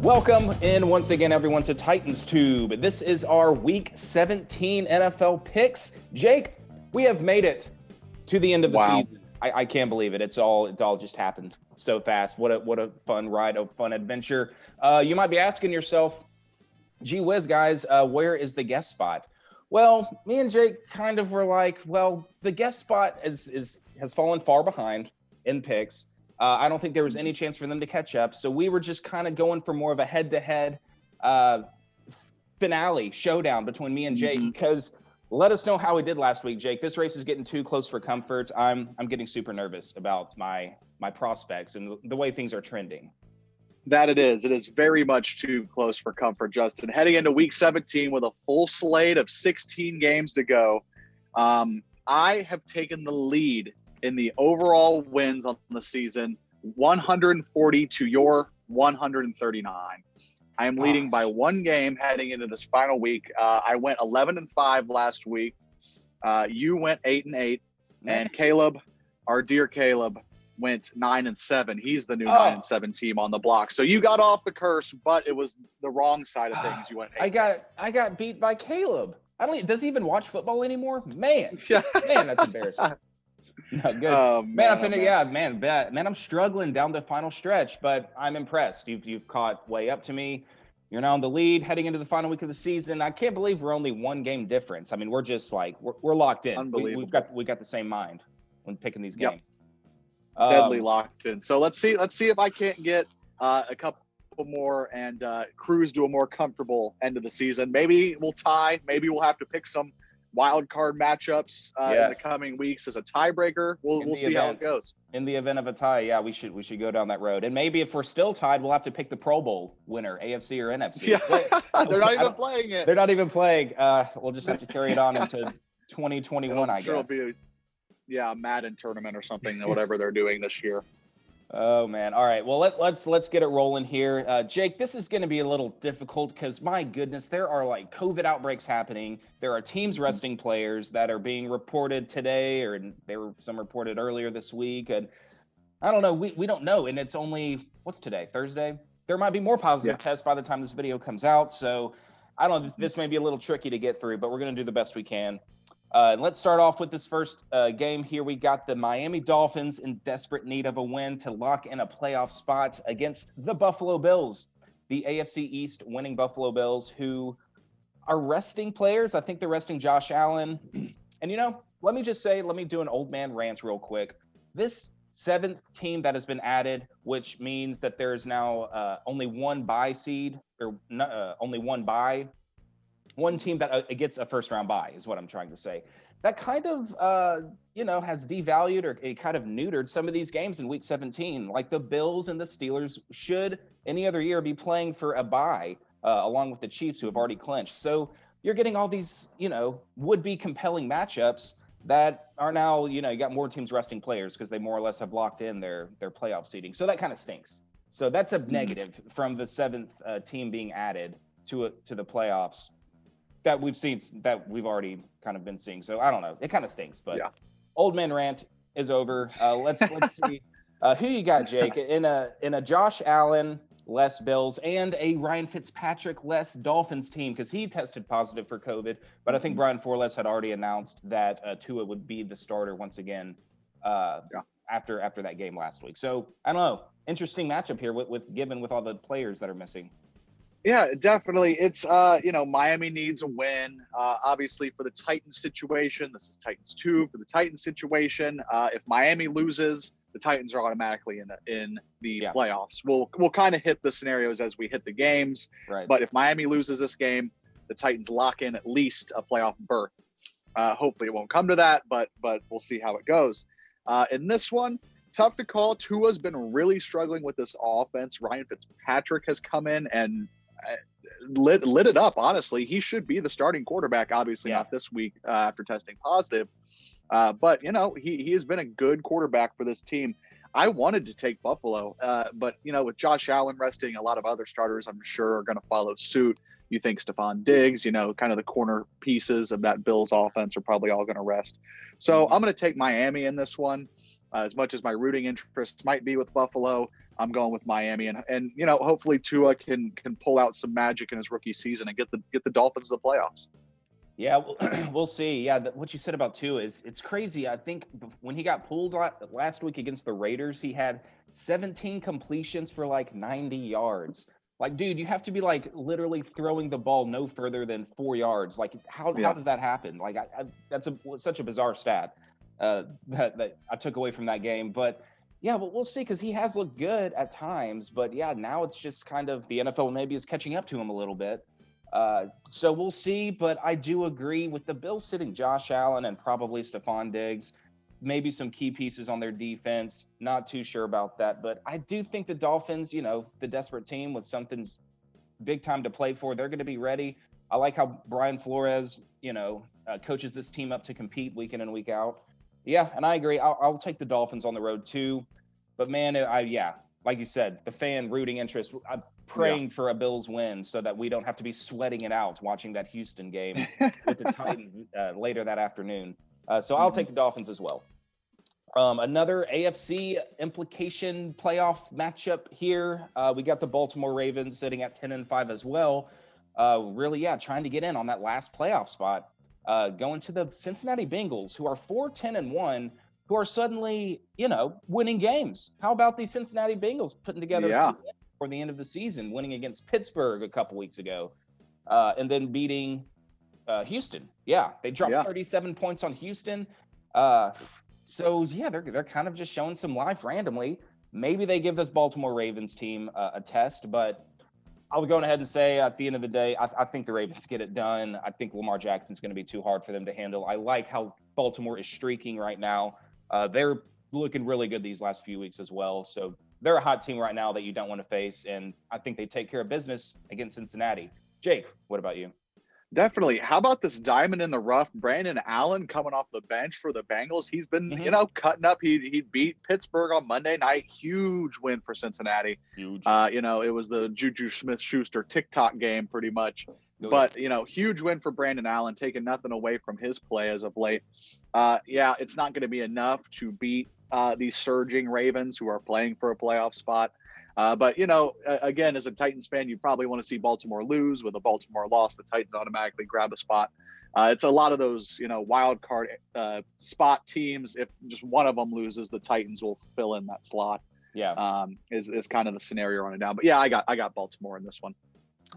Welcome in once again, everyone, to Titans Tube. This is our Week 17 NFL picks. Jake, we have made it to the end of the season. I can't believe it. It's all just happened so fast. What a fun ride, a fun adventure. You might be asking yourself, gee whiz, guys, where is the guest spot? Well, me and Jake kind of were like, well, the guest spot has fallen far behind in picks. I don't think there was any chance for them to catch up. So we were just kind of going for more of a head-to-head finale showdown between me and Jake, because let us know how we did last week, Jake. This race is getting too close for comfort. I'm getting super nervous about my prospects and the way things are trending. That it is. It is very much too close for comfort, Justin. Heading into Week 17 with a full slate of 16 games to go, I have taken the lead in the overall wins on the season, 140 to your 139. I am leading by one game heading into this final week. I went 11-5 last week. You went 8-8, and Caleb, our dear Caleb, went 9-7. He's the new 9-7 team on the block. So you got off the curse, but it was the wrong side of things. You went 8. I got beat by Caleb. Does he even watch football anymore? Man, that's embarrassing. No, good. Man, I'm struggling down the final stretch, but I'm impressed. You've caught way up to me. You're now in the lead heading into the final week of the season. I can't believe we're only one game difference. I mean, we're just like we're locked in. Unbelievable. We've got the same mind when picking these games. Deadly locked in. So let's see if I can't get a couple more and cruise to a more comfortable end of the season. Maybe we'll tie. Maybe we'll have to pick some wild card matchups in the coming weeks as a tiebreaker. We'll see how it goes. In the event of a tie, we should go down that road. And maybe if we're still tied, we'll have to pick the Pro Bowl winner, AFC or NFC. Yeah, they're not even playing it. They're not even playing. We'll just have to carry it on into 2021, I guess. It'll be a Madden tournament or something, whatever they're doing this year. Oh man! All right. Well, let's get it rolling here, Jake. This is going to be a little difficult because my goodness, there are like COVID outbreaks happening. There are teams resting players that are being reported today, or there were some reported earlier this week, and I don't know. We don't know, and it's only what's today, Thursday. There might be more positive tests by the time this video comes out, so I don't know. This may be a little tricky to get through, but we're going to do the best we can. Let's start off with this first game here. We got the Miami Dolphins in desperate need of a win to lock in a playoff spot against the Buffalo Bills, the AFC East winning Buffalo Bills, who are resting players. I think they're resting Josh Allen. And, let me do an old man rant real quick. This 7th team that has been added, which means that there's now only one bye seed, or only one bye. One team that gets a first-round bye is what I'm trying to say. That kind of, has devalued or it kind of neutered some of these games in Week 17. Like the Bills and the Steelers should any other year be playing for a bye along with the Chiefs who have already clinched. So you're getting all these, would-be compelling matchups that are now, you got more teams resting players because they more or less have locked in their playoff seeding. So that kind of stinks. So that's a negative from the 7th team being added to the playoffs that we've already kind of been seeing. So I don't know. It kind of stinks, but old man rant is over. Let's see who you got, Jake, in a Josh Allen less Bills and a Ryan Fitzpatrick less Dolphins team, because he tested positive for COVID. But I think Brian Flores had already announced that Tua would be the starter once again after that game last week. So I don't know. Interesting matchup here with all the players that are missing. Yeah, definitely. It's, Miami needs a win. Obviously, for the Titans situation, this is Titans 2. For the Titans situation, if Miami loses, the Titans are automatically in the playoffs. We'll kind of hit the scenarios as we hit the games. Right. But if Miami loses this game, the Titans lock in at least a playoff berth. Hopefully, it won't come to that, but we'll see how it goes. In this one, tough to call. Tua's been really struggling with this offense. Ryan Fitzpatrick has come in and lit it up. Honestly, he should be the starting quarterback. Obviously, not this week after testing positive, but he has been a good quarterback for this team. I wanted to take Buffalo, but with Josh Allen resting, a lot of other starters I'm sure are going to follow suit. You think Stephon Diggs, kind of the corner pieces of that Bills offense are probably all going to rest. So I'm going to take Miami in this one. As much as my rooting interest might be with Buffalo, I'm going with Miami, and hopefully Tua can pull out some magic in his rookie season and get the Dolphins to the playoffs. Yeah, we'll see. Yeah, what you said about Tua it's crazy. I think when he got pulled last week against the Raiders, he had 17 completions for like 90 yards. Like, dude, you have to be like literally throwing the ball no further than 4 yards. Like, how does that happen? Like, that's such a bizarre stat that I took away from that game. But yeah, but we'll see, because he has looked good at times. But yeah, now it's just kind of the NFL maybe is catching up to him a little bit. So we'll see. But I do agree with the Bills sitting Josh Allen and probably Stephon Diggs. Maybe some key pieces on their defense. Not too sure about that. But I do think the Dolphins, the desperate team with something big time to play for, they're going to be ready. I like how Brian Flores, coaches this team up to compete week in and week out. Yeah, and I agree. I'll take the Dolphins on the road too. But man, like you said, the fan rooting interest. I'm praying for a Bills win so that we don't have to be sweating it out watching that Houston game with the Titans later that afternoon. So I'll take the Dolphins as well. Another AFC implication playoff matchup here. We got the Baltimore Ravens sitting at 10-5 as well. Really, trying to get in on that last playoff spot. Going to the Cincinnati Bengals, who are 4-10-1, who are suddenly, winning games. How about the Cincinnati Bengals putting together for the end of the season, winning against Pittsburgh a couple weeks ago, and then beating Houston. Yeah, they dropped 37 points on Houston. So they're kind of just showing some life randomly. Maybe they give this Baltimore Ravens team a test, but I'll go ahead and say at the end of the day, I think the Ravens get it done. I think Lamar Jackson's going to be too hard for them to handle. I like how Baltimore is streaking right now. They're looking really good these last few weeks as well. So they're a hot team right now that you don't want to face, and I think they take care of business against Cincinnati. Jake, what about you? Definitely. How about this diamond in the rough, Brandon Allen, coming off the bench for the Bengals? He's been, cutting up. He beat Pittsburgh on Monday night. Huge win for Cincinnati. Huge. It was the Juju Smith-Schuster TikTok game pretty much. But, huge win for Brandon Allen, taking nothing away from his play as of late. It's not going to be enough to beat these surging Ravens who are playing for a playoff spot. But, again, as a Titans fan, you probably want to see Baltimore lose. With a Baltimore loss, the Titans automatically grab a spot. It's a lot of those, wild card spot teams. If just one of them loses, the Titans will fill in that slot. Yeah. Is kind of the scenario on it now. But yeah, I got Baltimore in this one.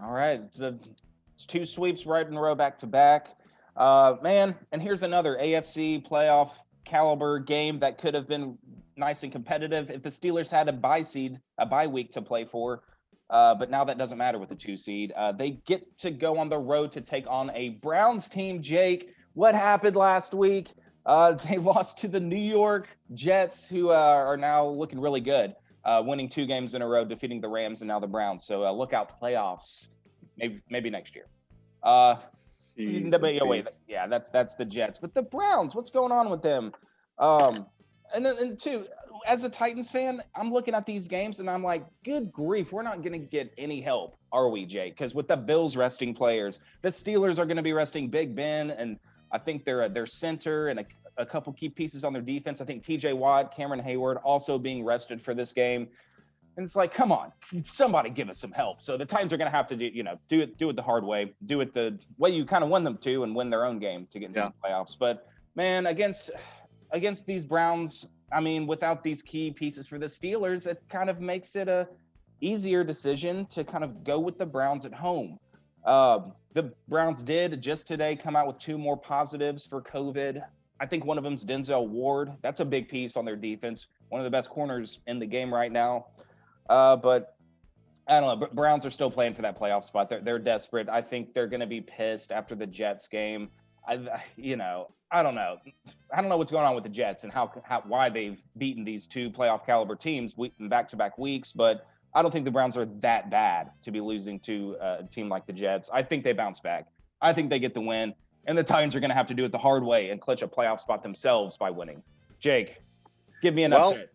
All right. It's two sweeps right in a row back to back. Man, and here's another AFC playoff caliber game that could have been nice and competitive if the Steelers had a bye week to play for. But now that doesn't matter with the 2 seed. They get to go on the road to take on a Browns team. Jake, what happened last week? They lost to the New York Jets, who are now looking really good, winning 2 games in a row, defeating the Rams and now the Browns. So look out, playoffs, maybe next year. That's the Jets. But the Browns, what's going on with them? And two, as a Titans fan, I'm looking at these games and I'm like, good grief, we're not going to get any help, are we, Jake? Because with the Bills resting players, the Steelers are going to be resting Big Ben, and I think their center and a couple key pieces on their defense. I think T.J. Watt, Cameron Hayward also being rested for this game. And it's like, come on, somebody give us some help. So the Titans are going to have to do it the hard way, do it the way you kind of want them to, and win their own game to get into the playoffs. But man, against these Browns, I mean, without these key pieces for the Steelers, it kind of makes it a easier decision to kind of go with the Browns at home. The Browns did just today come out with 2 more positives for COVID. I think one of them's Denzel Ward. That's a big piece on their defense. One of the best corners in the game right now. But I don't know. Browns are still playing for that playoff spot. They're desperate. I think they're going to be pissed after the Jets game. I don't know. I don't know what's going on with the Jets and why they've beaten these 2 playoff caliber teams in back-to-back weeks, but I don't think the Browns are that bad to be losing to a team like the Jets. I think they bounce back. I think they get the win, and the Titans are going to have to do it the hard way and clinch a playoff spot themselves by winning. Jake, give me an upset.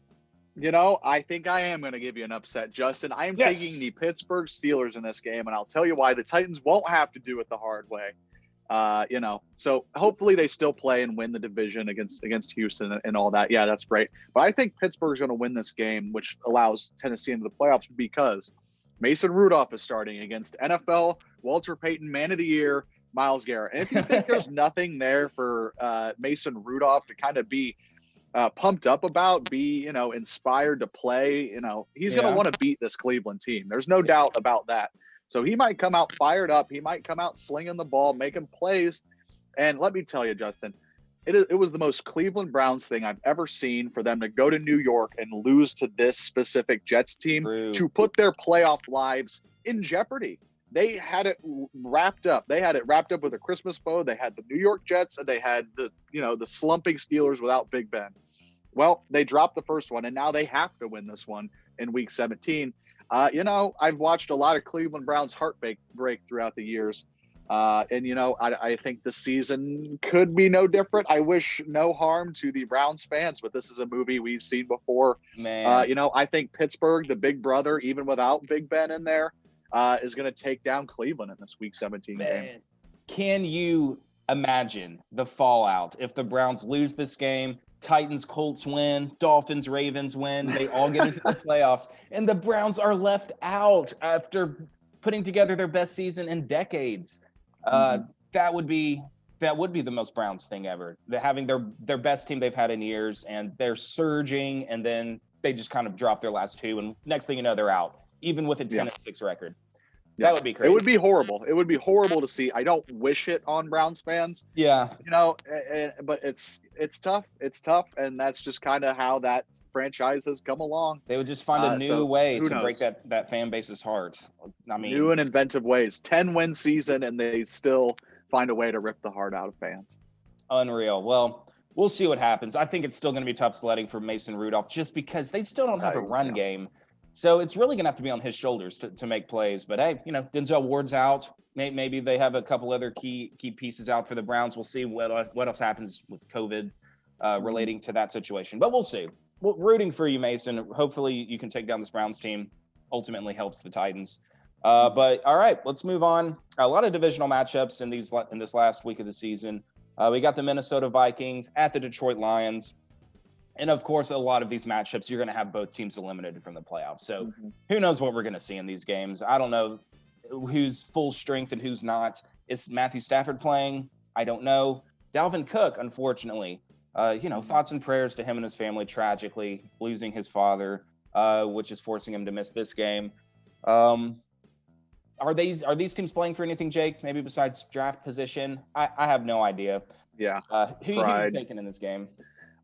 I think I am going to give you an upset, Justin. I am taking the Pittsburgh Steelers in this game, and I'll tell you why. The Titans won't have to do it the hard way. So hopefully they still play and win the division against Houston and all that. Yeah, that's great. But I think Pittsburgh's going to win this game, which allows Tennessee into the playoffs because Mason Rudolph is starting against NFL Walter Payton Man of the Year, Myles Garrett. And if you think there's nothing there for Mason Rudolph to kind of be pumped up about, be, inspired to play, he's going to want to beat this Cleveland team. There's no doubt about that. So he might come out fired up. He might come out slinging the ball, making plays. And let me tell you, Justin, it was the most Cleveland Browns thing I've ever seen for them to go to New York and lose to this specific Jets team to put their playoff lives in jeopardy. They had it wrapped up. They had it wrapped up with a Christmas bow. They had the New York Jets and they had the slumping Steelers without Big Ben. Well, they dropped the first one and now they have to win this one in week 17. I've watched a lot of Cleveland Browns heartbreak throughout the years. I think the season could be no different. I wish no harm to the Browns fans, but this is a movie we've seen before. Man. I think Pittsburgh, the big brother, even without Big Ben in there, is going to take down Cleveland in this week 17 game. Can you imagine the fallout if the Browns lose this game? Titans, Colts win, Dolphins, Ravens win. They all get into the playoffs, and the Browns are left out after putting together their best season in decades. That would be the most Browns thing ever. They're having their best team they've had in years, and they're surging, and then they just kind of drop their last two, and next thing you know, they're out, even with a 10-6 record. That would be crazy. It would be horrible. It would be horrible to see. I don't wish it on Browns fans. Yeah. But it's tough. It's tough. And that's just kind of how that franchise has come along. They would just find a new way to break that fan base's heart. I mean, new and inventive ways. 10-win season, and they still find a way to rip the heart out of fans. Unreal. Well, we'll see what happens. I think it's still going to be tough sledding for Mason Rudolph just because they still don't have a run game. So it's really going to have to be on his shoulders to make plays. But, hey, Denzel Ward's out. Maybe they have a couple other key pieces out for the Browns. We'll see what else happens with COVID relating to that situation. But we'll see. Well, rooting for you, Mason. Hopefully you can take down this Browns team. Ultimately helps the Titans. But, all right, let's move on. A lot of divisional matchups in this last week of the season. We got the Minnesota Vikings at the Detroit Lions. And, of course, a lot of these matchups, you're going to have both teams eliminated from the playoffs. So who knows what we're going to see in these games. I don't know who's full strength and who's not. Is Matthew Stafford playing? I don't know. Dalvin Cook, unfortunately, thoughts and prayers to him and his family, tragically losing his father, which is forcing him to miss this game. Are these teams playing for anything, Jake? Maybe besides draft position? I have no idea. Yeah. Who are you taking in this game?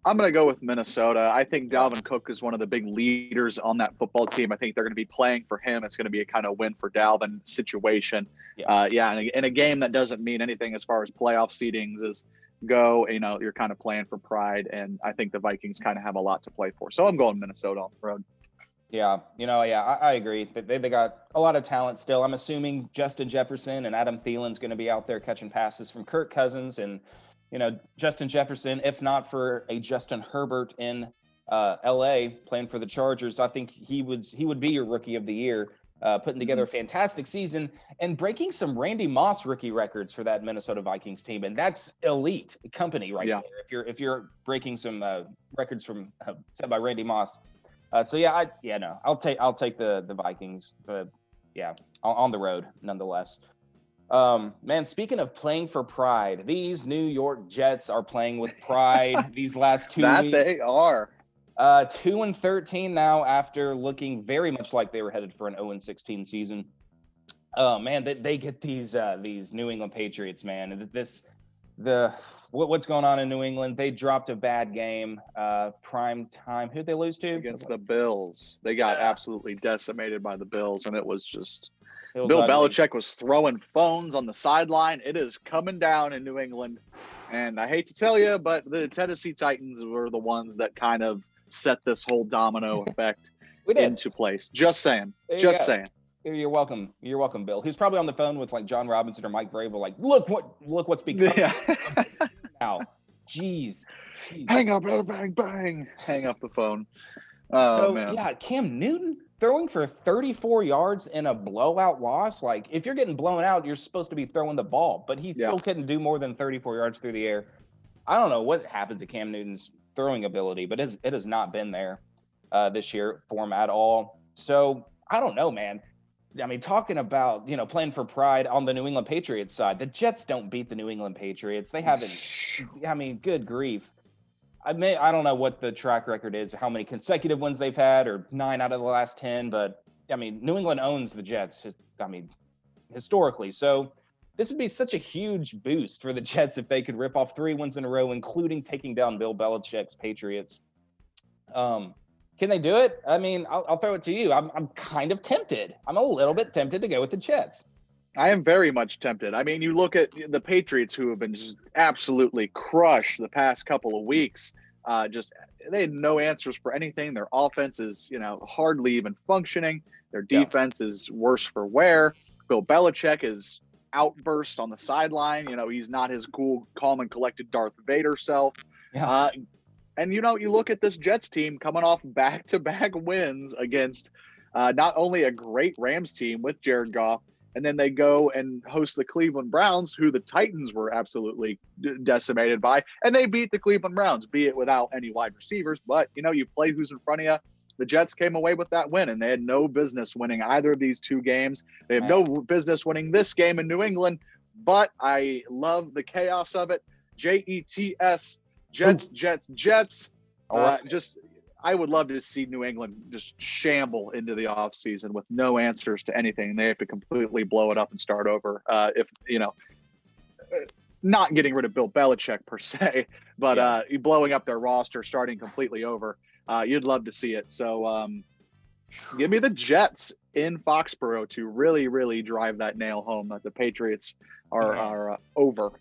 I'm going to go with Minnesota. I think Dalvin Cook is one of the big leaders on that football team. I think they're going to be playing for him. It's going to be a kind of win for Dalvin situation. And in a game that doesn't mean anything as far as playoff seedings is go, you're kind of playing for pride. And I think the Vikings kind of have a lot to play for. So I'm going Minnesota on the road. Yeah, I agree. They got a lot of talent still. I'm assuming Justin Jefferson and Adam Thielen's going to be out there catching passes from Kirk Cousins and Justin Jefferson, if not for a Justin Herbert in LA playing for the Chargers, I think he would be your rookie of the year, putting together a fantastic season and breaking some Randy Moss rookie records for that Minnesota Vikings team. And that's elite company there. If you're breaking some records from set by Randy Moss. I'll take the Vikings, but on the road nonetheless. Man, speaking of playing for pride, these New York Jets are playing with pride these last 2 weeks. They are. 2-13 now after looking very much like they were headed for an 0-16 season. Oh man, they get these New England Patriots, man. What's going on in New England? They dropped a bad game, prime time. Who'd they lose to? Against the Bills. They got absolutely decimated by the Bills, and it was just Bill ugly. Belichick was throwing phones on the sideline. It is coming down in New England. And I hate to tell you, but the Tennessee Titans were the ones that kind of set this whole domino effect into place. Just saying. Just saying. You're welcome. You're welcome, Bill. He's probably on the phone with like John Robinson or Mike Vrabel. Like, look what's become now. Jeez. Hang up, bang, bang. Hang up the phone. Oh, man. Yeah, Cam Newton. throwing for 34 yards in a blowout loss. Like, if you're getting blown out, you're supposed to be throwing the ball, but he still couldn't do more than 34 yards through the air. I don't know what happened to Cam Newton's throwing ability, but it has not been there this year for him at all. So I don't know, man. I mean, talking about, playing for pride on the New England Patriots side, the Jets don't beat the New England Patriots. They haven't. I mean, good grief. I don't know what the track record is, how many consecutive wins they've had, or 9 out of the last 10. But I mean, New England owns the Jets. I mean, historically. So this would be such a huge boost for the Jets if they could rip off 3 wins in a row, including taking down Bill Belichick's Patriots. Can they do it? I mean, I'll throw it to you. I'm kind of tempted. I'm a little bit tempted to go with the Jets. I am very much tempted. I mean, you look at the Patriots, who have been just absolutely crushed the past couple of weeks. They had no answers for anything. Their offense is, hardly even functioning. Their defense is worse for wear. Bill Belichick is outburst on the sideline. He's not his cool, calm, and collected Darth Vader self. Yeah. And, you look at this Jets team coming off back-to-back wins against not only a great Rams team with Jared Goff, and then they go and host the Cleveland Browns, who the Titans were absolutely decimated by, and they beat the Cleveland Browns, be it without any wide receivers. But, you play who's in front of you. The Jets came away with that win, and they had no business winning either of these 2 games. They have no business winning this game in New England, but I love the chaos of it. Jets, Jets. I would love to see New England just shamble into the offseason with no answers to anything. They have to completely blow it up and start over. Not getting rid of Bill Belichick per se, but blowing up their roster, starting completely over. You'd love to see it. So give me the Jets in Foxborough to really, really drive that nail home that the Patriots are over.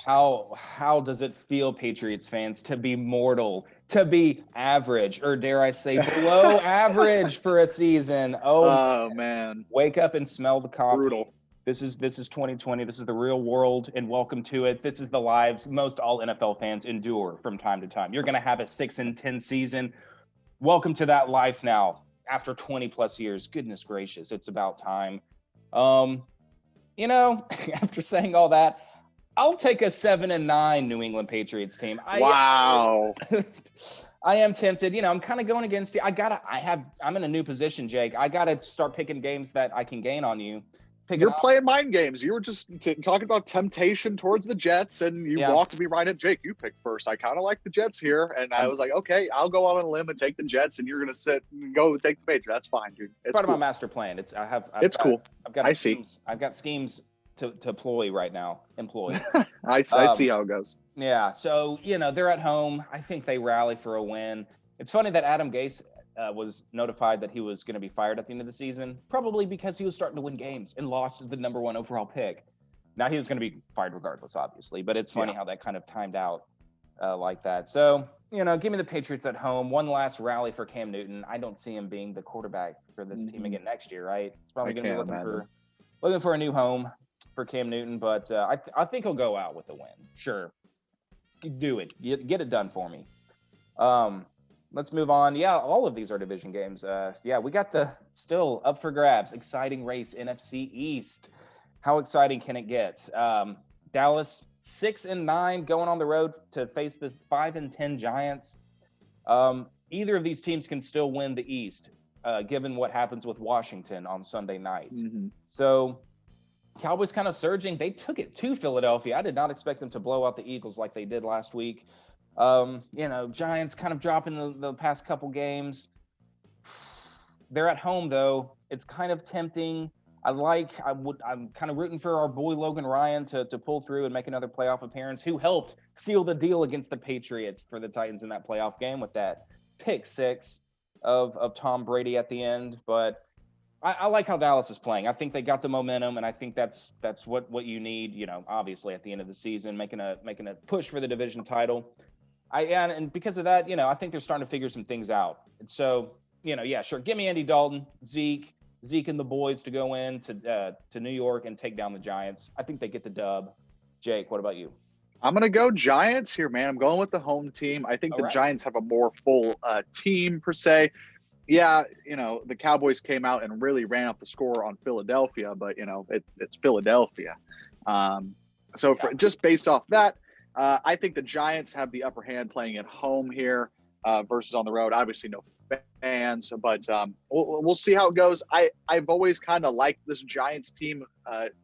How does it feel, Patriots fans, to be mortal, to be average, or dare I say below average for a season? Oh man. Wake up and smell the coffee. Brutal. This is 2020. This is the real world, and welcome to it. This is the lives most all NFL fans endure from time to time. You're going to have a 6-10 season. Welcome to that life now after 20 plus years. Goodness gracious, it's about time. After saying all that, I'll take a 7-9 New England Patriots team. Wow. I am tempted. I'm kind of going against you. I'm in a new position, Jake. I got to start picking games that I can gain on you. You're playing mind games. You were just talking about temptation towards the Jets, and you walked me right at Jake. You picked first. I kind of like the Jets here, and I was like, okay, I'll go out on a limb and take the Jets, and you're gonna go take the Patriots. That's fine, dude. It's part cool. of my master plan. It's cool. I've got schemes to employ right now. I see how it goes. Yeah. So they're at home. I think they rally for a win. It's funny that Adam Gase was notified that he was going to be fired at the end of the season, probably because he was starting to win games and lost the number 1 overall pick. Now he was going to be fired regardless, obviously, but it's funny how that kind of timed out like that. So, give me the Patriots at home. One last rally for Cam Newton. I don't see him being the quarterback for this team again next year, right? He's probably going to be looking for a new home for Cam Newton, but I think he'll go out with a win. Sure. Do it. Get it done for me. Let's move on. Yeah, all of these are division games. We got the still up for grabs, exciting race, NFC East. How exciting can it get? Dallas 6-9 going on the road to face this 5-10 Giants. Either of these teams can still win the East, given what happens with Washington on Sunday night. Mm-hmm. So Cowboys kind of surging. They took it to Philadelphia. I did not expect them to blow out the Eagles like they did last week. Giants kind of dropping the past couple games. They're at home though. It's kind of tempting. I'm kind of rooting for our boy Logan Ryan to pull through and make another playoff appearance, who helped seal the deal against the Patriots for the Titans in that playoff game with that pick 6 of Tom Brady at the end. But I like how Dallas is playing. I think they got the momentum, and I think that's what you need, obviously at the end of the season, making a push for the division title. And because of that, I think they're starting to figure some things out. And so, sure. Give me Andy Dalton, Zeke and the boys to go in to New York and take down the Giants. I think they get the dub. Jake, what about you? I'm going to go Giants here, man. I'm going with the home team. I think the Giants have a more full team per se. Yeah, the Cowboys came out and really ran up the score on Philadelphia, but it's Philadelphia. So just based off that, I think the Giants have the upper hand playing at home here versus on the road. Obviously, no fans, but we'll see how it goes. I've always kind of liked this Giants team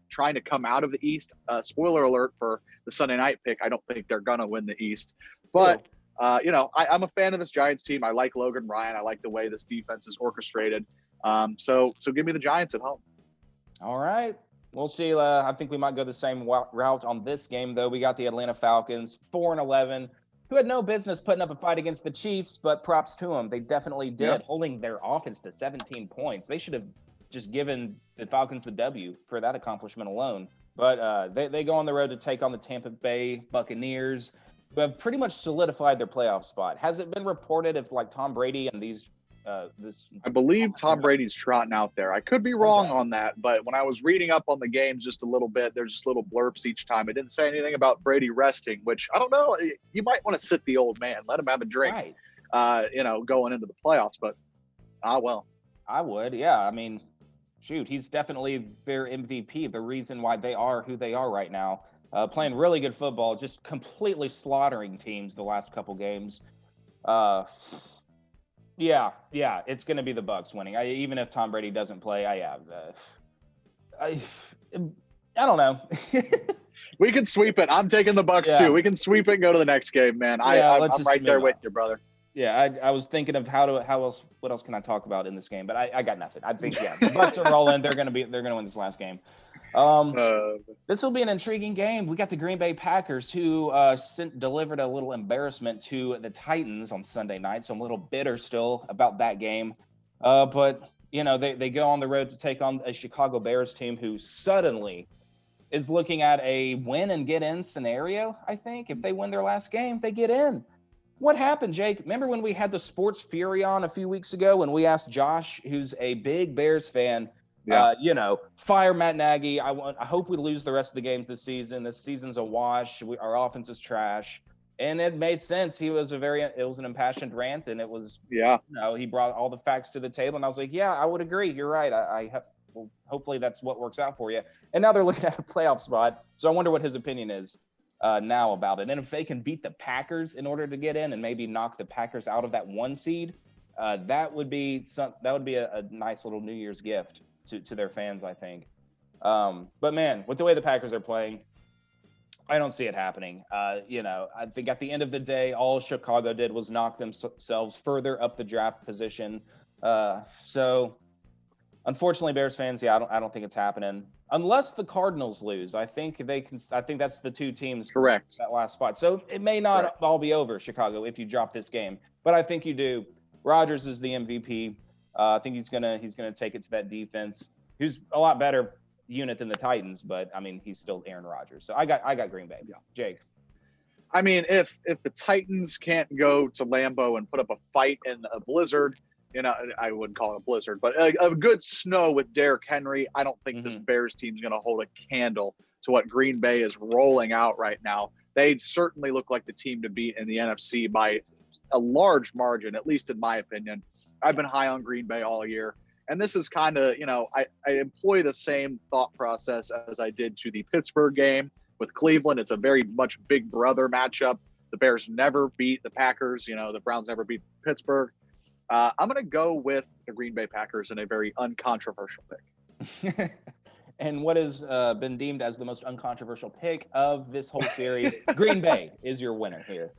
trying to come out of the East. Spoiler alert for the Sunday night pick. I don't think they're gonna win the East, but. I'm a fan of this Giants team. I like Logan Ryan. I like the way this defense is orchestrated. So give me the Giants at home. All right. We'll see. I think we might go the same route on this game, though. We got the Atlanta Falcons, 4-11, who had no business putting up a fight against the Chiefs, but props to them. They definitely did, holding their offense to 17 points. They should have just given the Falcons the W for that accomplishment alone. But they go on the road to take on the Tampa Bay Buccaneers, who have pretty much solidified their playoff spot. Has it been reported if Tom Brady and these I believe Tom Brady's trotting out there. I could be wrong on that, but when I was reading up on the games just a little bit, there's just little blurps each time. It didn't say anything about Brady resting, which I don't know. You might want to sit the old man, let him have a drink, going into the playoffs. But well, I would, yeah. I mean, shoot, he's definitely their MVP. The reason why they are who they are right now. Playing really good football, just completely slaughtering teams the last couple games. Yeah, it's going to be the Bucs winning. Even if Tom Brady doesn't play, I don't know. We can sweep it. I'm taking the Bucs too. We can sweep it and go to the next game, man. I'm right there with you, brother. Yeah, I was thinking of what else can I talk about in this game, but I got nothing. I think the Bucs are rolling. They're gonna win this last game. This will be an intriguing game. We got the Green Bay Packers who delivered a little embarrassment to the Titans on Sunday night, so I'm a little bitter still about that game. But they go on the road to take on a Chicago Bears team who suddenly is looking at a win and get in scenario. I think if they win their last game, they get in. What happened, Jake? Remember when we had the Sports Fury on a few weeks ago when we asked Josh, who's a big Bears fan, fire Matt Nagy. I hope we lose the rest of the games this season. This season's a wash. Our offense is trash. And it made sense. It was an impassioned rant, and it was, he brought all the facts to the table. And I was like, yeah, I would agree. You're right. Well, hopefully that's what works out for you. And now they're looking at a playoff spot. So I wonder what his opinion is now about it. And if they can beat the Packers in order to get in and maybe knock the Packers out of that 1 seed, that would be a nice little New Year's gift to their fans, I think. But man, with the way the Packers are playing, I don't see it happening. I think at the end of the day, all Chicago did was knock themselves further up the draft position. So unfortunately, Bears fans, I don't think it's happening unless the Cardinals lose. I think that's the two teams correct that last spot. So it may not all be over, Chicago, if you drop this game, but I think you do. Rodgers is the MVP. I think he's gonna take it to that defense, who's a lot better unit than the Titans, but I mean he's still Aaron Rodgers. So I got Green Bay. Yeah. Jake. I mean, if the Titans can't go to Lambeau and put up a fight in a blizzard, I wouldn't call it a blizzard, but a good snow with Derrick Henry, I don't think this Bears team's going to hold a candle to what Green Bay is rolling out right now. They certainly look like the team to beat in the NFC by a large margin, at least in my opinion. I've been high on Green Bay all year. And this is kind of, I employ the same thought process as I did to the Pittsburgh game with Cleveland. It's a very much big brother matchup. The Bears never beat the Packers. The Browns never beat Pittsburgh. I'm going to go with the Green Bay Packers in a very uncontroversial pick. And what has been deemed as the most uncontroversial pick of this whole series, Green Bay is your winner here.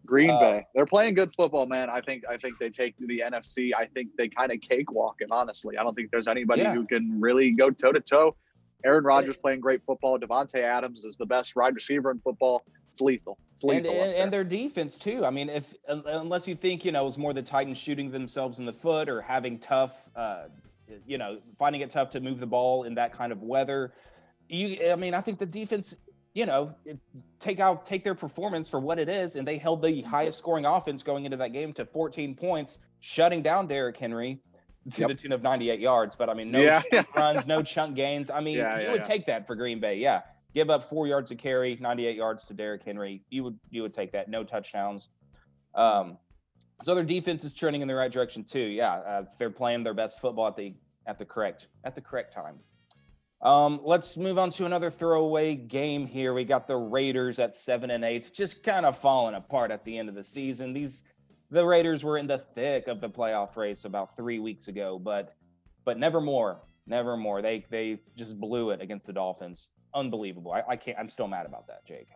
Green Bay. They're playing good football, man. I think they take the NFC. I think they kind of cakewalk it, honestly. I don't think there's anybody who can really go toe-to-toe. Aaron Rodgers playing great football. Devontae Adams is the best wide receiver in football. It's lethal. It's lethal. And their defense, too. I mean, unless you think, it was more the Titans shooting themselves in the foot or having finding it tough to move the ball in that kind of weather. I think the defense – take their performance for what it is, and they held the highest scoring offense going into that game to 14 points, shutting down Derrick Henry to the tune of 98 yards. But no runs, no chunk gains. You would take that for Green Bay. Yeah, give up 4 yards a carry, 98 yards to Derrick Henry. You would take that. No touchdowns. So their defense is trending in the right direction too. Yeah, they're playing their best football at the correct time. Let's move on to another throwaway game here. We got the Raiders at 7-8, just kind of falling apart at the end of the season. The Raiders were in the thick of the playoff race about 3 weeks ago, but nevermore. They just blew it against the Dolphins. Unbelievable. I'm still mad about that, Jake.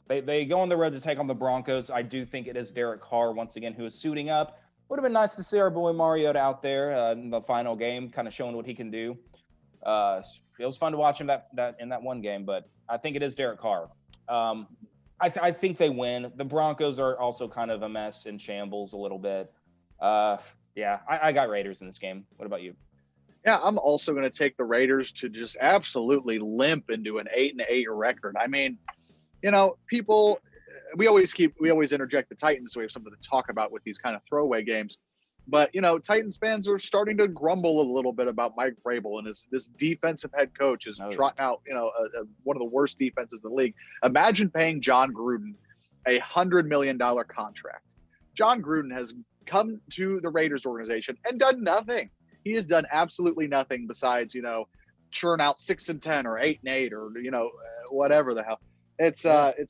They go on the road to take on the Broncos. I do think it is Derek Carr once again who is suiting up. Would have been nice to see our boy Mariota out there in the final game, kind of showing what he can do. It was fun to watch him that in that one game, but I think it is Derek Carr. I think they win. The Broncos are also kind of a mess in shambles a little bit. Yeah, I got Raiders in this game. What about you? Yeah, I'm also going to take the Raiders to just absolutely limp into an 8-8 record. I mean, people, we always interject the Titans, so we have something to talk about with these kind of throwaway games. But, Titans fans are starting to grumble a little bit about Mike Vrabel and this defensive head coach is trotting out, one of the worst defenses in the league. Imagine paying John Gruden a $100 million contract. John Gruden has come to the Raiders organization and done nothing. He has done absolutely nothing besides, churn out 6-10 or 8-8 or, whatever the hell. It's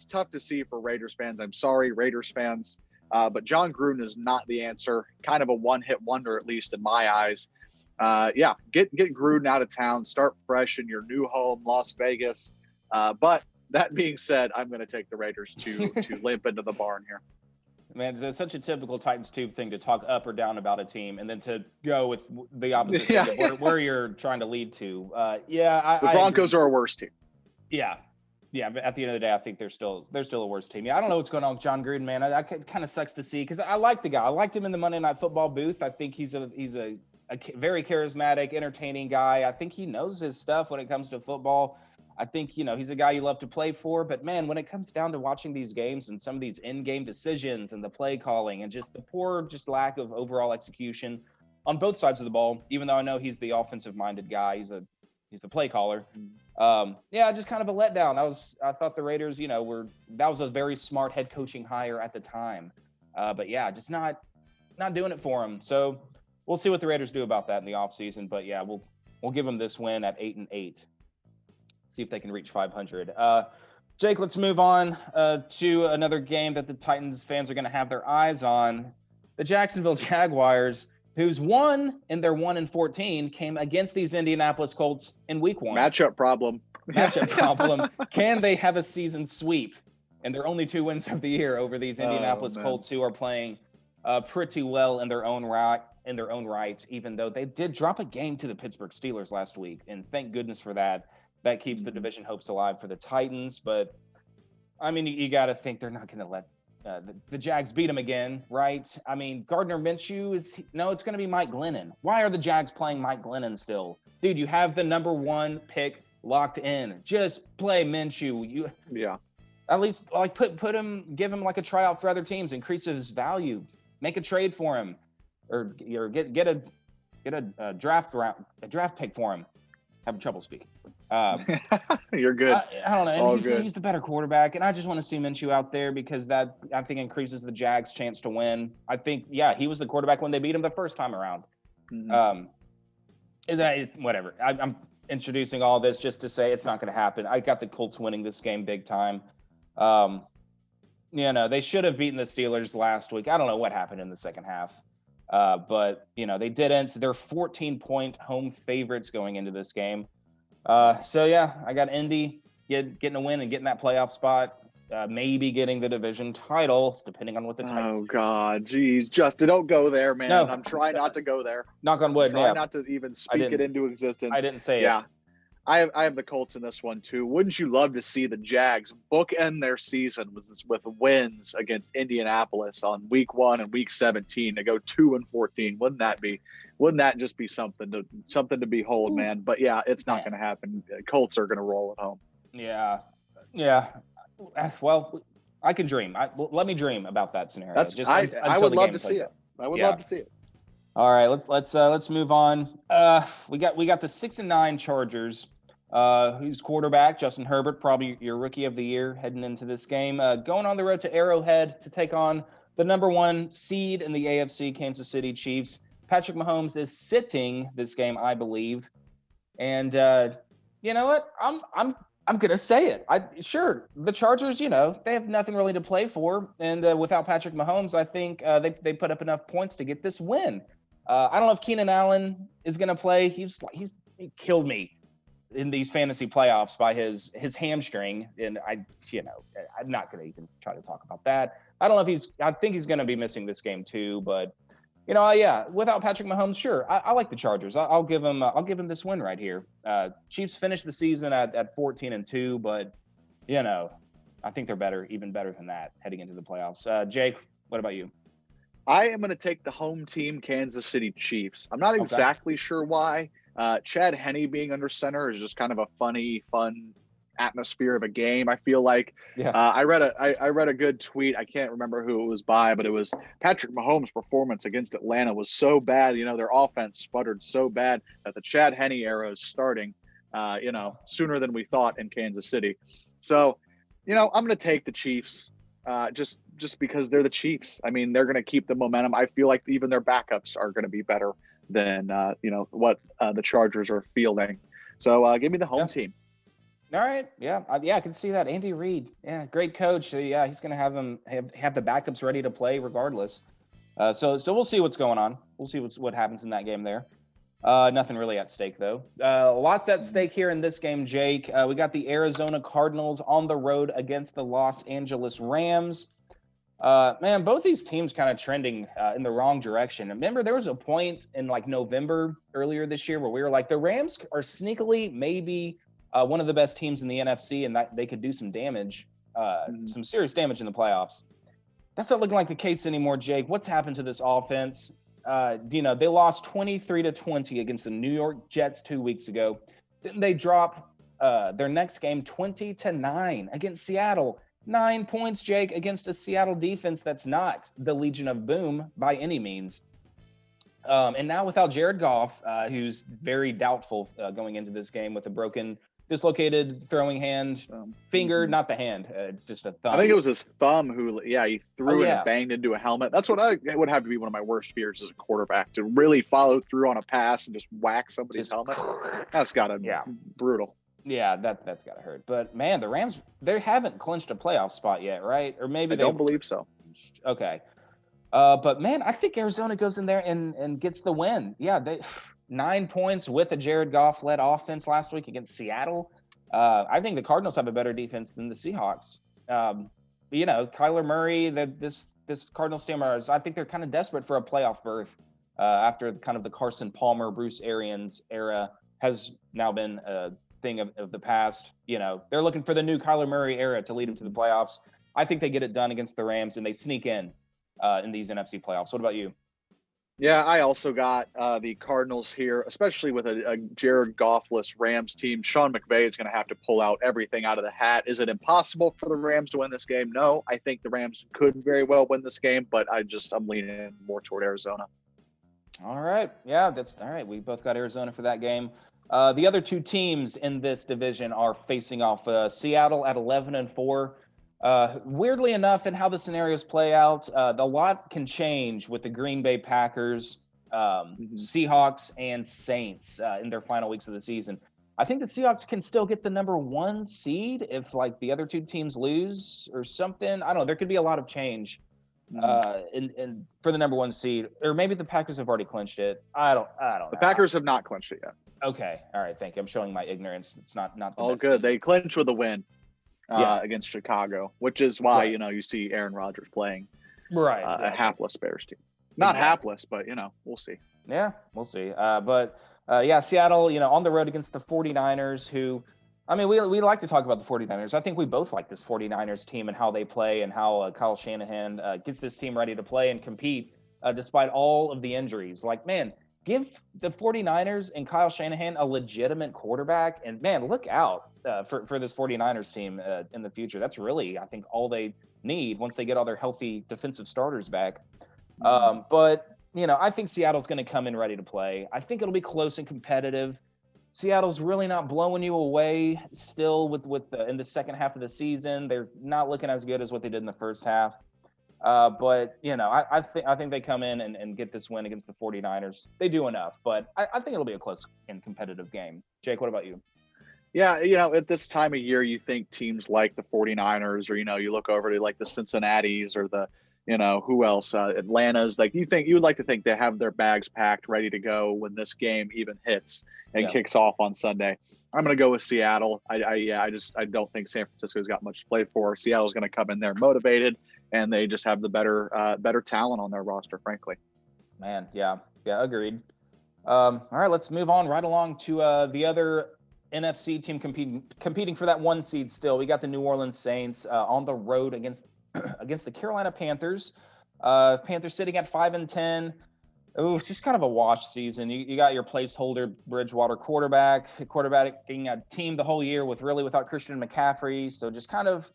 tough to see for Raiders fans. I'm sorry, Raiders fans. But John Gruden is not the answer. Kind of a one-hit wonder, at least in my eyes. Get Gruden out of town. Start fresh in your new home, Las Vegas. But that being said, I'm going to take the Raiders to limp into the barn here. Man, it's such a typical Titans tube thing to talk up or down about a team and then to go with the opposite thing, where you're trying to lead to. The Broncos are a worse team. Yeah. Yeah, but at the end of the day, I think they're still a worse team. Yeah, I don't know what's going on with John Gruden, man. It kind of sucks to see because I like the guy. I liked him in the Monday Night Football booth. I think he's a very charismatic, entertaining guy. I think he knows his stuff when it comes to football. I think, he's a guy you love to play for. But, man, when it comes down to watching these games and some of these in-game decisions and the play calling and just the poor lack of overall execution on both sides of the ball, even though I know he's the offensive-minded guy, he's the play caller. Just kind of a letdown. I thought the Raiders, that was a very smart head coaching hire at the time. But yeah, just not doing it for him. So we'll see what the Raiders do about that in the offseason. But yeah, we'll give them this win at 8-8. See if they can reach 500. Jake, let's move on to another game that the Titans fans are going to have their eyes on. The Jacksonville Jaguars, who's won in their 1-14, came against these Indianapolis Colts in week 1. Matchup problem. Can they have a season sweep? And they're only 2 wins of the year over these Indianapolis Colts, who are playing pretty well in their own right, even though they did drop a game to the Pittsburgh Steelers last week. And thank goodness for that. That keeps the division hopes alive for the Titans. But, I mean, you got to think they're not going to let the Jags beat them again, right? I mean, Gardner Minshew it's going to be Mike Glennon. Why are the Jags playing Mike Glennon still? Dude, you have the number 1 pick locked in. Just play Minshew. At least put him, give him like a tryout for other teams, increase his value, make a trade for him, or get a draft pick for him. Having trouble speaking. You're good. I don't know. And he's the better quarterback, and I just want to see Minshew out there because that, I think, increases the Jags' chance to win. I think, he was the quarterback when they beat him the first time around. Whatever. I'm introducing all this just to say it's not going to happen. I got the Colts winning this game big time. They should have beaten the Steelers last week. I don't know what happened in the second half. But they didn't. They're 14-point home favorites going into this game. I got Indy getting a win and getting that playoff spot. Maybe getting the division title, depending on what the Titans. Oh God, geez, Justin, don't go there, man. No. I'm trying not to go there. Knock on wood. Try not to even speak it into existence. I didn't say it. Yeah. I have the Colts in this one too. Wouldn't you love to see the Jags bookend their season with wins against Indianapolis on week 1 and week 17 to go 2-14? Wouldn't that just be something to behold, man? But yeah, it's not going to happen. Colts are going to roll at home. Yeah. Well, I can dream. Let me dream about that scenario. I would love to see it. I would love to see it. All right, let's move on. We got the 6-9 Chargers. Who's quarterback? Justin Herbert, probably your rookie of the year heading into this game. Going on the road to Arrowhead to take on the number 1 seed in the AFC, Kansas City Chiefs. Patrick Mahomes is sitting this game, I believe. And you know what? I'm gonna say it. Sure, the Chargers, they have nothing really to play for, and without Patrick Mahomes, I think they put up enough points to get this win. I don't know if Keenan Allen is gonna play. He killed me in these fantasy playoffs by his hamstring, and I'm not gonna even try to talk about that. I don't know if I think he's gonna be missing this game too, but yeah, without Patrick Mahomes, sure, I like the Chargers. I'll give him this win right here. Chiefs finished the season at 14-2, but I think they're even better than that heading into the playoffs. Jake, what about you? I am going to take the home team, Kansas City Chiefs. I'm not exactly sure why. Chad Henne being under center is just kind of a fun atmosphere of a game. I feel like I read a good tweet. I can't remember who it was by, but it was Patrick Mahomes' performance against Atlanta was so bad. Their offense sputtered so bad that the Chad Henne era is starting, sooner than we thought in Kansas City. So, I'm going to take the Chiefs just because they're the Chiefs. I mean, they're going to keep the momentum. I feel like even their backups are going to be better than, what the Chargers are fielding. So give me the home team. All right. Yeah, I can see that. Andy Reid, yeah, great coach. Yeah, he's going to have them have the backups ready to play regardless. So we'll see what's going on. We'll see what happens in that game there. Nothing really at stake though. Lots at stake here in this game, Jake. We got the Arizona Cardinals on the road against the Los Angeles Rams. Man, both these teams kind of trending in the wrong direction. Remember, there was a point in like November earlier this year where we were like, the Rams are sneakily maybe one of the best teams in the NFC, and that they could do some damage, some serious damage in the playoffs. That's not looking like the case anymore, Jake. What's happened to this offense? They lost 23-20 against the New York Jets 2 weeks ago. Then they drop their next game 20-9 against Seattle. 9 points, Jake, against a Seattle defense that's not the Legion of Boom by any means. And now without Jared Goff, who's very doubtful going into this game with a dislocated throwing hand, finger, not the hand, just a thumb. I think it was his thumb he threw it and banged into a helmet. That's what it would have to be one of my worst fears as a quarterback, to really follow through on a pass and just whack somebody's helmet. That's got to be brutal. Yeah, that's got to hurt. But, man, the Rams, they haven't clinched a playoff spot yet, right? Or maybe I don't believe so. Okay. But, man, I think Arizona goes in there and gets the win. Yeah, 9 points with a Jared Goff-led offense last week against Seattle. I think the Cardinals have a better defense than the Seahawks. Kyler Murray, this Cardinals team, I think they're kind of desperate for a playoff berth after kind of the Carson Palmer, Bruce Arians era has now been a thing of the past. They're looking for the new Kyler Murray era to lead them to the playoffs. I think they get it done against the Rams, and they sneak in these NFC playoffs. What about you? Yeah, I also got the Cardinals here, especially with a Jared Goff-less Rams team. Sean McVay is going to have to pull out everything out of the hat. Is it impossible for the Rams to win this game? No, I think the Rams could very well win this game, but I'm leaning more toward Arizona. All right. Yeah, that's all right. We both got Arizona for that game. The other two teams in this division are facing off. Seattle at 11-4. Weirdly enough, in how the scenarios play out, a lot can change with the Green Bay Packers, Seahawks, and Saints in their final weeks of the season. I think the Seahawks can still get the number 1 seed if like the other two teams lose or something. I don't know. There could be a lot of change in for the number 1 seed, or maybe the Packers have already clinched it. I don't know. The Packers have not clinched it yet. Okay. All right. Thank you. I'm showing my ignorance. It's not the all good. They clinched with a win. Against Chicago, which is why you see Aaron Rodgers playing a hapless Bears team. Not hapless, but we'll see. Yeah, we'll see. Seattle, on the road against the 49ers, who, I mean, we like to talk about the 49ers. I think we both like this 49ers team and how they play and how Kyle Shanahan gets this team ready to play and compete despite all of the injuries. Like, man, give the 49ers and Kyle Shanahan a legitimate quarterback, and man, look out for this 49ers team in the future. That's really, I think, all they need once they get all their healthy defensive starters back. But I think Seattle's going to come in ready to play. I think it'll be close and competitive. Seattle's really not blowing you away still with in the second half of the season. They're not looking as good as what they did in the first half. But, I think they come in and get this win against the 49ers. They do enough, but I think it'll be a close and competitive game. Jake, what about you? Yeah, at this time of year, you think teams like the 49ers or, you look over to like the Cincinnati's or the, who else, Atlanta's, like you would like to think they have their bags packed, ready to go when this game even hits and kicks off on Sunday. I'm going to go with Seattle. I don't think San Francisco's got much to play for. Seattle's going to come in there motivated, and they just have the better talent on their roster, frankly. Man, yeah, agreed. All right, let's move on right along to the other NFC team competing for that 1 seed still. We got the New Orleans Saints on the road against the Carolina Panthers. Panthers sitting at 5-10. Oh, it's just kind of a wash season. You got your placeholder Bridgewater quarterbacking a team the whole year without Christian McCaffrey. So just kind of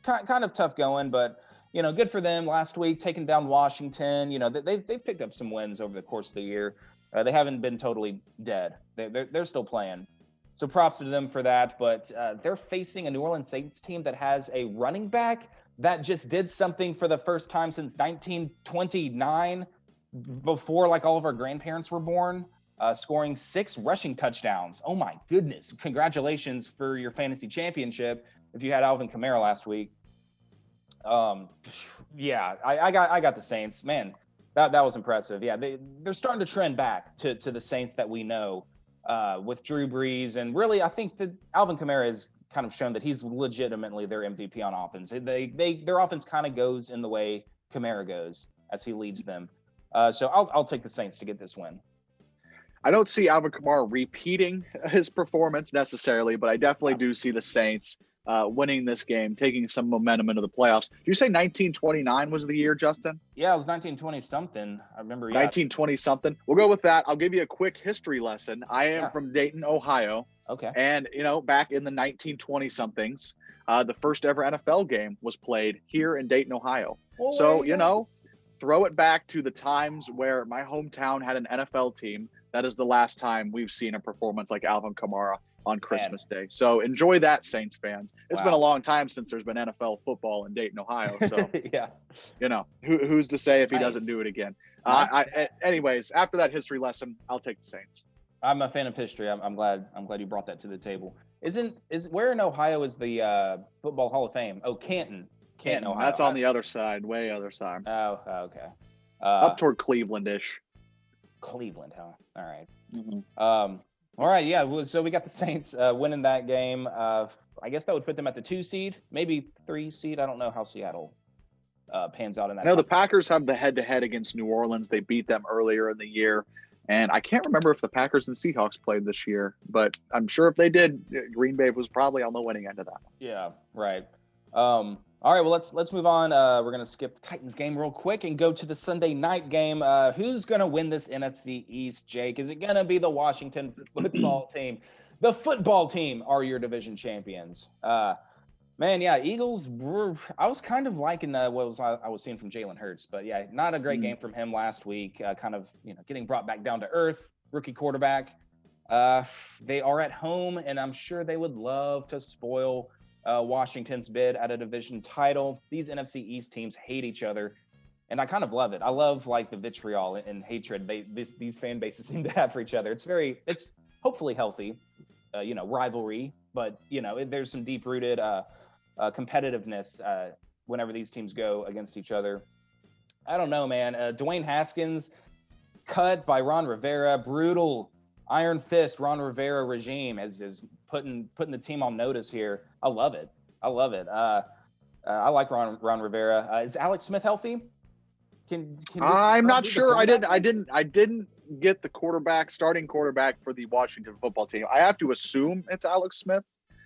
tough going, but good for them last week, taking down Washington. They've picked up some wins over the course of the year. They haven't been totally dead. They're still playing. So props to them for that. But they're facing a New Orleans Saints team that has a running back that just did something for the first time since 1929, before like all of our grandparents were born, scoring 6 rushing touchdowns. Oh my goodness. Congratulations for your fantasy championship if you had Alvin Kamara last week. Yeah, I got the Saints. Man, that was impressive. Yeah, they're starting to trend back to the Saints that we know with Drew Brees. And really, I think that Alvin Kamara has kind of shown that he's legitimately their MVP on offense. Their offense kind of goes in the way Kamara goes as he leads them. So I'll take the Saints to get this win. I don't see Alvin Kamara repeating his performance necessarily, but I definitely do see the Saints winning this game, taking some momentum into the playoffs. Did you say 1929 was the year, Justin? Yeah, it was 1920-something. I remember. 1920-something. We'll go with that. I'll give you a quick history lesson. I am from Dayton, Ohio. Okay. And, back in the 1920-somethings, the first ever NFL game was played here in Dayton, Ohio. Well, so, throw it back to the times where my hometown had an NFL team. That is the last time we've seen a performance like Alvin Kamara on Christmas Day. So enjoy that, Saints fans. It's been a long time since there's been NFL football in Dayton, Ohio. So, who's to say if he doesn't do it again? Anyways, after that history lesson, I'll take the Saints. I'm a fan of history. I'm glad you brought that to the table. Where in Ohio is the Football Hall of Fame? Oh, Canton, Ohio. That's on the other side, way other side. Oh, okay. Up toward Cleveland-ish. Cleveland, huh? All right. Mm-hmm. All right, yeah. So we got the Saints winning that game. I guess that would put them at the 2 seed, maybe 3 seed. I don't know how Seattle pans out in that. I know the Packers have the head-to-head against New Orleans. They beat them earlier in the year. And I can't remember if the Packers and Seahawks played this year, but I'm sure if they did, Green Bay was probably on the winning end of that one. Yeah, right. All right, well, let's move on. We're going to skip the Titans game real quick and go to the Sunday night game. Who's going to win this NFC East, Jake? Is it going to be the Washington football team? The football team are your division champions. Man, yeah, Eagles I was kind of liking I was seeing from Jalen Hurts, but yeah, not a great game from him last week. Kind of, getting brought back down to earth, rookie quarterback. They are at home, and I'm sure they would love to spoil Washington's bid at a division title. These NFC East teams hate each other, and I kind of love it. I love like the vitriol and hatred these fan bases seem to have for each other. It's hopefully healthy, rivalry, but there's some deep-rooted competitiveness whenever these teams go against each other. I don't know, man. Dwayne Haskins cut by Ron Rivera, brutal iron fist Ron Rivera regime is putting the team on notice here. I love it. I like Ron Rivera. Is Alex Smith healthy? I'm not sure. I didn't get the starting quarterback for the Washington football team. I have to assume it's Alex Smith.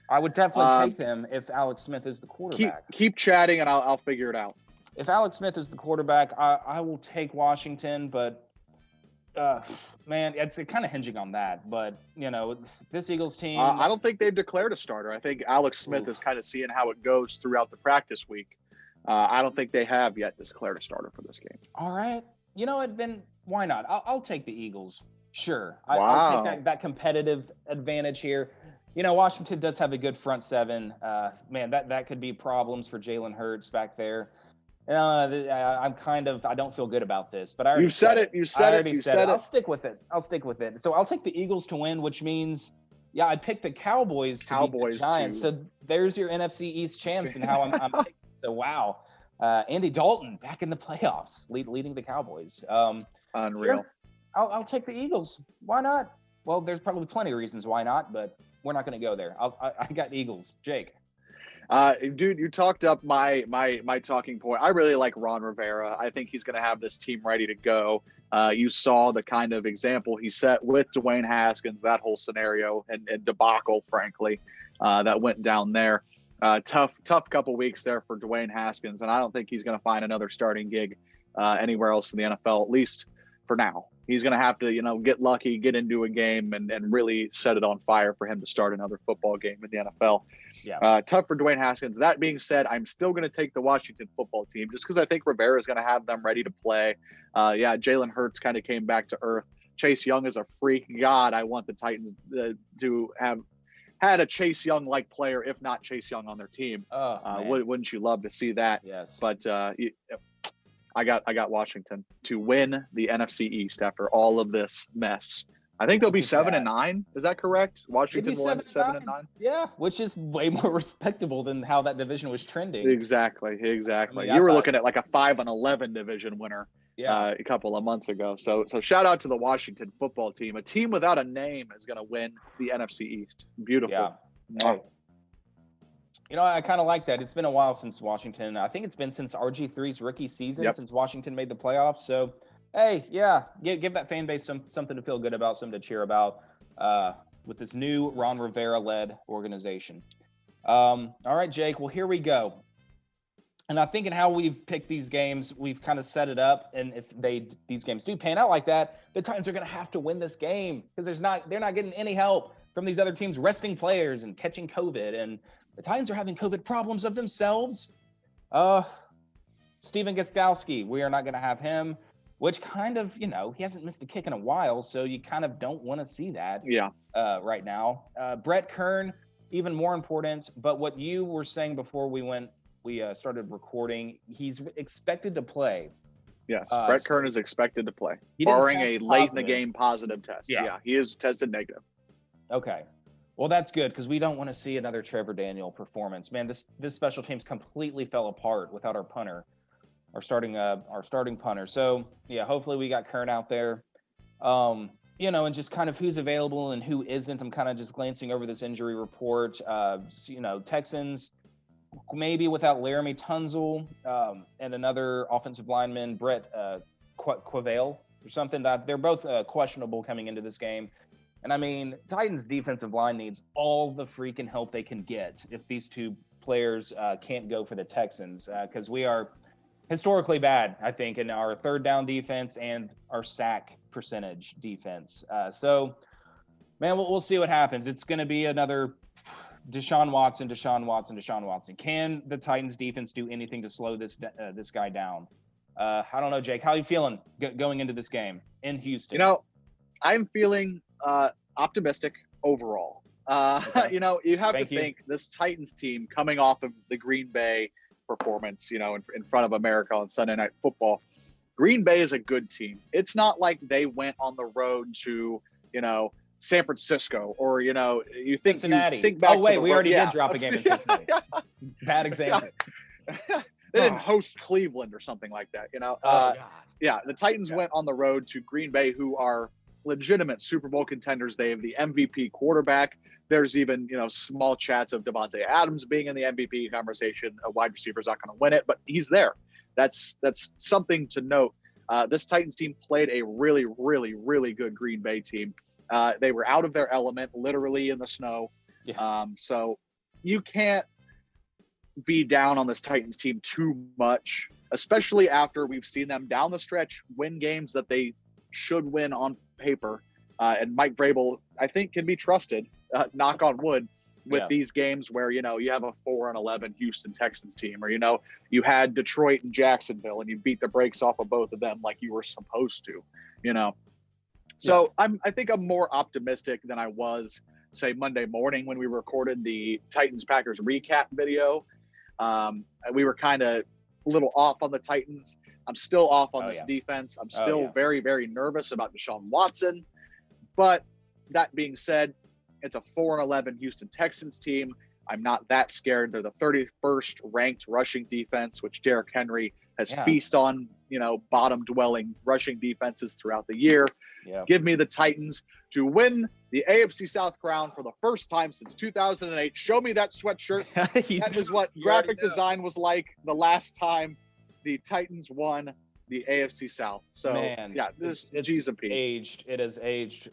I would definitely take them if Alex Smith is the quarterback. Keep chatting and I'll figure it out. If Alex Smith is the quarterback, I will take Washington, but man, it's kind of hinging on that. But, this Eagles team. I don't think they've declared a starter. I think Alex Smith is kind of seeing how it goes throughout the practice week. I don't think they have yet declared a starter for this game. All right. You know what? Then why not? I'll take the Eagles. Sure. Wow. I'll take that competitive advantage here. Washington does have a good front seven. Man, that could be problems for Jalen Hurts back there. I don't feel good about this, but I already You said it. You said it. You said it. I'll stick with it. So I'll take the Eagles to win, which means, yeah, I picked the Cowboys to beat the Giants. So there's your NFC East champs and how I'm picking. So wow, Andy Dalton back in the playoffs, leading the Cowboys. Unreal. Sure, I'll take the Eagles. Why not? Well, there's probably plenty of reasons why not, but we're not going to go there. I got Eagles. Jake. Dude, you talked up my talking point. I really like Ron Rivera. I think he's going to have this team ready to go. You saw the kind of example he set with Dwayne Haskins, that whole scenario and debacle, frankly, that went down there. Tough couple weeks there for Dwayne Haskins, and I don't think he's going to find another starting gig anywhere else in the NFL, at least for now. He's going to have to, get lucky, get into a game, and really set it on fire for him to start another football game in the NFL. Yeah. Tough for Dwayne Haskins. That being said, I'm still going to take the Washington football team just because I think Rivera is going to have them ready to play. Jalen Hurts kind of came back to earth. Chase Young is a freak. God, I want the Titans to have had a Chase Young-like player, if not Chase Young, on their team. Wouldn't you love to see that? Yes. But I got Washington to win the NFC East after all of this mess. I think they'll be 7-9. Is that correct? Washington won 7-9. Yeah, which is way more respectable than how that division was trending. Exactly. I mean, You were looking at like a 5-11 division winner a couple of months ago. So shout out to the Washington football team. A team without a name is going to win the NFC East. Beautiful. Yeah. Hey. I kind of like that. It's been a while since Washington. I think it's been since RG3's rookie season since Washington made the playoffs. So. Hey, yeah, give that fan base something to feel good about, something to cheer about with this new Ron Rivera-led organization. All right, Jake, well, here we go. And I think in how we've picked these games, we've kind of set it up. And if these games do pan out like that, the Titans are going to have to win this game because they're not getting any help from these other teams resting players and catching COVID. And the Titans are having COVID problems of themselves. Steven Gostkowski, we are not going to have him. Which kind of, he hasn't missed a kick in a while, so you kind of don't want to see that right now. Brett Kern, even more important, but what you were saying before we started recording, he's expected to play. Yes, Brett Kern is expected to play, barring a late in the game positive test. Yeah, he is tested negative. Okay. Well, that's good because we don't want to see another Trevor Daniel performance. Man, this special teams completely fell apart without our punter. Our starting punter. So yeah, hopefully we got Kern out there. And just kind of who's available and who isn't. I'm kind of just glancing over this injury report. Texans maybe without Laramie Tunzel and another offensive lineman, Brett Quavale or something. That they're both questionable coming into this game. And I mean, Titans defensive line needs all the freaking help they can get if these two players can't go for the Texans because we are historically bad, I think, in our third down defense and our sack percentage defense. So, man, we'll see what happens. It's going to be another Deshaun Watson. Can the Titans defense do anything to slow this guy down? I don't know, Jake. How are you feeling going into this game in Houston? I'm feeling optimistic overall. Okay. You have to think this Titans team coming off of the Green Bay performance, in front of America on Sunday Night Football. Green Bay is a good team. It's not like they went on the road to, San Francisco or, you think Cincinnati. You think back we already did drop a game in Cincinnati. Bad example. They didn't host Cleveland or something like that, the Titans went on the road to Green Bay, who are legitimate Super Bowl contenders. They have the MVP quarterback. There's even, small chats of Devontae Adams being in the MVP conversation. A wide receiver is not going to win it, but he's there. That's something to note. This Titans team played a really, really, really good Green Bay team. They were out of their element, literally in the snow. Yeah. So you can't be down on this Titans team too much, especially after we've seen them down the stretch win games that they should win on paper. And Mike Vrabel, I think, can be trusted, knock on wood, with these games where, you have a 4-11 Houston Texans team, or, you had Detroit and Jacksonville and you beat the brakes off of both of them like you were supposed to, So I think I'm more optimistic than I was, say, Monday morning when we recorded the Titans-Packers recap video. We were kind of a little off on the Titans. I'm still off on this yeah. defense. I'm still yeah. very, very nervous about Deshaun Watson. But that being said, it's a 4-11 Houston Texans team. I'm not that scared. They're the 31st ranked rushing defense, which Derrick Henry has feasted on, bottom dwelling rushing defenses throughout the year. Yeah. Give me the Titans to win the AFC South crown for the first time since 2008. Show me that sweatshirt. That is what graphic design was like the last time the Titans won the AFC South. So, man, yeah, it's G's and P's. Aged. It is aged.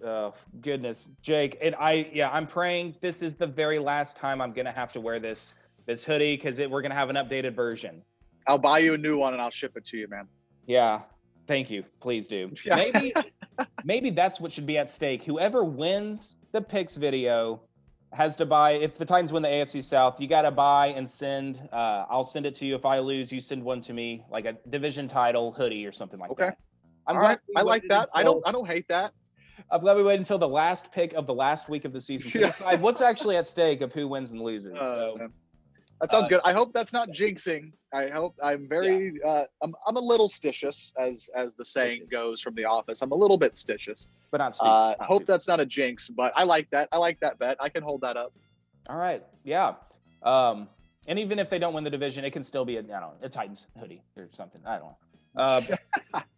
Goodness, Jake. And I'm praying this is the very last time I'm going to have to wear this hoodie because we're going to have an updated version. I'll buy you a new one and I'll ship it to you, man. Yeah. Thank you. Please do. Yeah. Maybe that's what should be at stake. Whoever wins the picks video has to buy. If the Titans win the AFC South, you got to buy and send. I'll send it to you. If I lose, you send one to me, like a division title hoodie or something like that. All right. I like that. I don't hate that. I'm glad we waited until the last pick of the last week of the season to decide what's actually at stake of who wins and loses. That sounds good. I hope that's not jinxing. I'm very I'm a little stitious, as the saying goes from The Office. I'm a little bit stitious, but not stupid. Hope that's not a jinx, but I like that. I like that bet. I can hold that up. All right, yeah. And even if they don't win the division, it can still be a Titans hoodie or something. I don't know.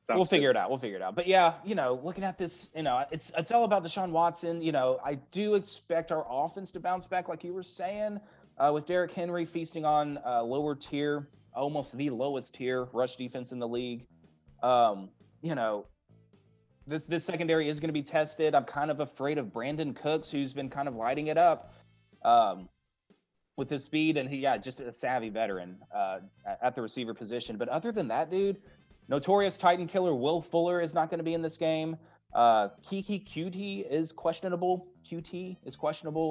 We'll figure it out. But yeah, looking at this, it's all about Deshaun Watson. I do expect our offense to bounce back, like you were saying. With Derrick Henry feasting on lower tier, almost the lowest tier rush defense in the league. This secondary is going to be tested. I'm kind of afraid of Brandon Cooks, who's been kind of lighting it up with his speed, and just a savvy veteran at the receiver position. But other than that, dude, notorious Titan killer Will Fuller is not going to be in this game. Kiki QT is questionable.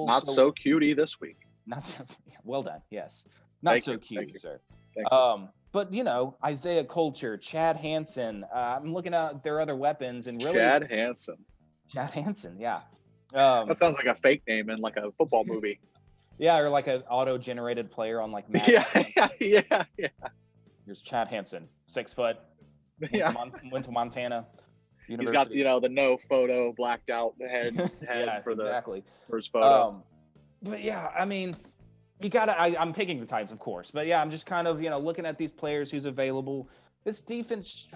Not so cutie this week. Not so, well done. Yes. Not so cute, sir. But Isaiah Coulter, Chad Hansen. I'm looking at their other weapons and really Chad Hansen. Yeah. That sounds like a fake name in like a football movie. Yeah, or like an auto-generated player on like Madden. Yeah. Here's Chad Hansen, 6 foot. Went to Montana University. He's got the no photo blacked out head for his photo. But yeah, I mean, you gotta. I'm picking the Titans, of course, but yeah, I'm just kind of looking at these players who's available. This defense,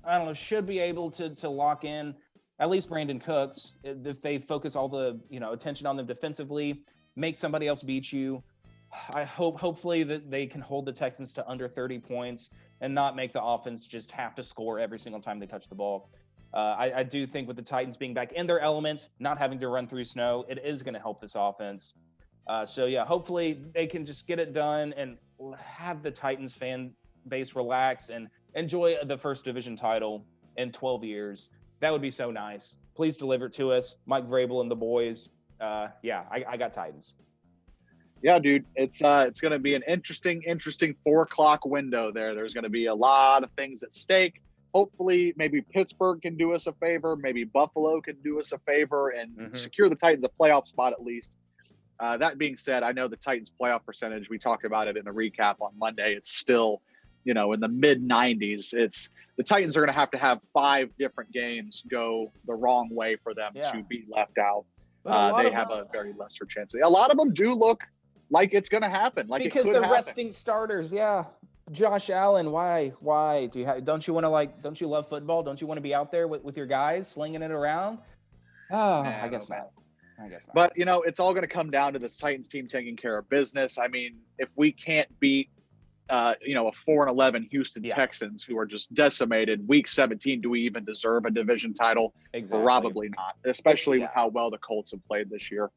I don't know, should be able to lock in at least Brandon Cooks if they focus all the attention on them defensively, make somebody else beat you. I hopefully that they can hold the Texans to under 30 points and not make the offense just have to score every single time they touch the ball. I do think with the Titans being back in their element, not having to run through snow, it is going to help this offense. So yeah, hopefully they can just get it done and have the Titans fan base relax and enjoy the first division title in 12 years. That would be so nice. Please deliver it to us, Mike Vrabel and the boys. I got Titans. Yeah, dude, it's going to be an interesting 4:00 window there. There's going to be a lot of things at stake. Hopefully, maybe Pittsburgh can do us a favor. Maybe Buffalo can do us a favor and secure the Titans a playoff spot at least. That being said, I know the Titans playoff percentage, we talked about it in the recap on Monday. It's still, in the mid 90s. The Titans are going to have 5 different games go the wrong way for them to be left out. They have a very lesser chance. A lot of them do look like it's going to happen. Because they're resting starters. Yeah. Josh Allen, why don't you love football? Don't you want to be out there with your guys slinging it around? Oh, man, I guess not. But it's all going to come down to this Titans team taking care of business. I mean, if we can't beat a 4-11 Houston Texans who are just decimated week 17, do we even deserve a division title? Exactly. Probably not, especially with how well the Colts have played this year.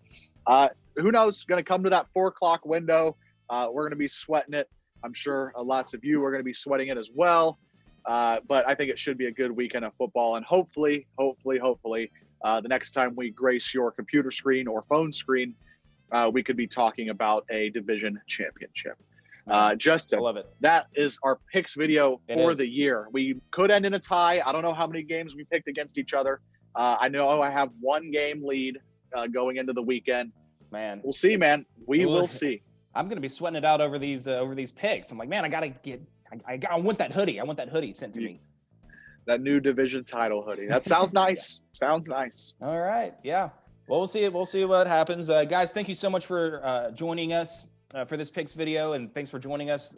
Who knows? Going to come to that 4:00 window. We're going to be sweating it. I'm sure lots of you are going to be sweating it as well. But I think it should be a good weekend of football. And hopefully, the next time we grace your computer screen or phone screen, we could be talking about a division championship. Justin, I love it. That is our picks video for the year. We could end in a tie. I don't know how many games we picked against each other. I know I have 1 game lead going into the weekend. Man, we'll see, man. We will see. I'm going to be sweating it out over these picks. I'm like, man, I got I want that hoodie. I want that hoodie sent to me. That new division title hoodie. That sounds nice. Sounds nice. All right. Yeah. Well, we'll see. We'll see what happens. Guys, thank you so much for joining us for this picks video, and thanks for joining us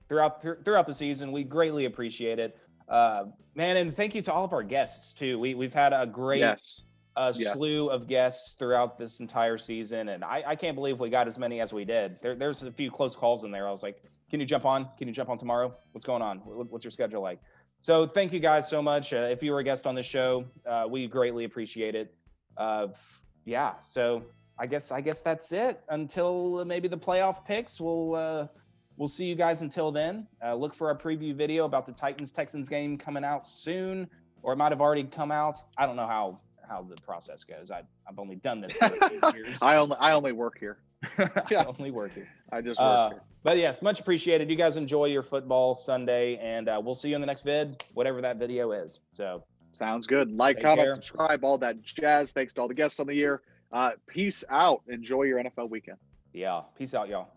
throughout the season. We greatly appreciate it. Man, and thank you to all of our guests too. We've had a great slew of guests throughout this entire season, and I can't believe we got as many as we did. There's a few close calls in there. I was like, can you jump on? Can you jump on tomorrow? What's going on? What's your schedule like? So thank you guys so much. If you were a guest on this show, we greatly appreciate it. Yeah, so I guess that's it. Until maybe the playoff picks, we'll see you guys until then. Look for our preview video about the Titans-Texans game coming out soon, or it might have already come out. I don't know how the process goes. I've only done this for a few years. I only work here. I only work here. I just work here. But yes, much appreciated. You guys enjoy your football Sunday, and we'll see you in the next vid, whatever that video is. So sounds good. Like, comment, subscribe, all that jazz. Thanks to all the guests on the year. Peace out. Enjoy your NFL weekend. Yeah. Peace out, y'all.